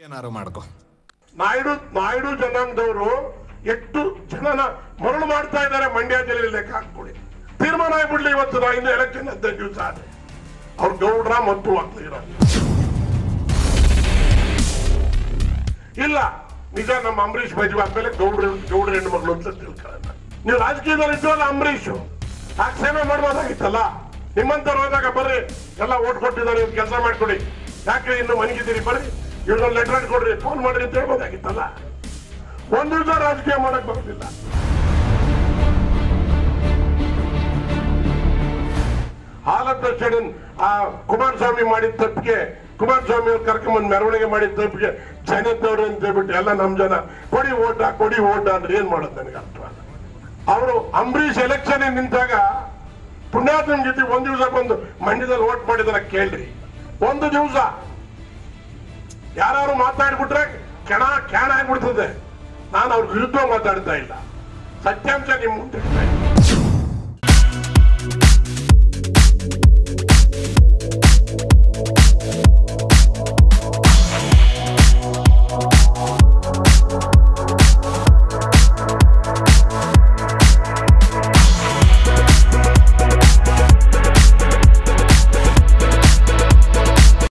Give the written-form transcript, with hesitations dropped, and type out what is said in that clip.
ಏನಾರು ಮಾಡ್ಕೋ. ನಾಯ್ಡು ಜನಾಂಗದವರು ಎಷ್ಟು ಜನನ ಮರಳು ಮಾಡ್ತಾ ಇದ್ದಾರೆ ಮಂಡ್ಯ ಜಿಲ್ಲೆಯಲ್ಲಿ ಲೆಕ್ಕ ಹಾಕೊಳ್ಳಿ. ತೀರ್ಮಾನ ಆಗ್ಬಿಡ್ಲಿ ಇವತ್ತು ನಾ ಇನ್ನು ಎಲೆಕ್ಷನ್ 15 ದಿವಸ ಆದ್ರೆ ಅವ್ರು ಗೌಡ್ರ ಮತ್ತು ಆಗ್ಲಿರ ಇಲ್ಲ ನಿಜ. ನಮ್ಮ ಅಂಬರೀಷ್ ಮದುವೆ ಆದ್ಮೇಲೆ ಗೌಡ್ರ ಹೆಣ್ಣು ಮಗಳು ಅಂತ ತಿಳ್ಕೊಳ್ಳೋಣ. ನೀವು ರಾಜಕೀಯದಲ್ಲಿ ಇದ್ವಲ್ಲ ಅಂಬರೀಷ್ ಆಗ ಸೇವೆ ಮಾಡ್ಬೋದಾಗಿತ್ತಲ್ಲ. ನಿಮ್ಮಂತವ್ರು ಹೋದಾಗ ಬರ್ರಿ ಎಲ್ಲ ಓಟ್ ಕೊಟ್ಟಿದ್ದಾರೆ ಇವ್ರು ಕೆಲಸ ಮಾಡ್ಕೊಡಿ, ಯಾಕ್ರಿ ಇನ್ನು ಮನೆಗಿದ್ದೀರಿ ಬರ್ರಿ ಇವ್ರಿಗೊಂದು ಲೆಟರ್ ಕೊಡ್ರಿ ಫೋನ್ ಮಾಡ್ರಿ ಅಂತ ಹೇಳ್ಬೋದಾಗಿತ್ತಲ್ಲ. ಒಂದು ದಿವಸ ರಾಜಕೀಯ ಮಾಡಕ್ ಬರೋದಿಲ್ಲ. ಹಾಲತ್ತ ಸ್ಟೇಡಿಯಂ ಆ ಕುಮಾರಸ್ವಾಮಿ ಮಾಡಿದ ತಪ್ಪಿಗೆ, ಕುಮಾರಸ್ವಾಮಿ ಅವ್ರು ಕರ್ಕೊಂಬಂದ್ ಮೆರವಣಿಗೆ ಮಾಡಿದ ತಪ್ಪಿಗೆ ಜನದವ್ರು ಅಂತ ಹೇಳ್ಬಿಟ್ಟು ಎಲ್ಲ ನಮ್ ಜನ ಕೊಡಿ ಓಟ ಅಂದ್ರೆ ಏನ್ ಮಾಡೋದು ನನಗೆ ಅರ್ಥ. ಅವರು ಅಂಬರೀಷ್ ಎಲೆಕ್ಷನ್ ನಿಂತಾಗ ಪುಣ್ಯಾತ್ಮ ಜೊತೆ ಒಂದ್ ದಿವಸ ಬಂದು ಮಂಡ್ಯದಲ್ಲಿ ಓಟ್ ಮಾಡಿದಾರ ಕೇಳ್ರಿ. ಒಂದು ದಿವಸ ಯಾರು ಮಾತಾಡ್ಬಿಟ್ರೆ ಕ್ಯಾಣ ಆಗ್ಬಿಡ್ತದೆ. ನಾನು ಅವ್ರ ವಿರುದ್ಧ ಮಾತಾಡ್ತಾ ಇಲ್ಲ, ಸತ್ಯಾಂಶ ನಿಮ್ ಮುಂದೆ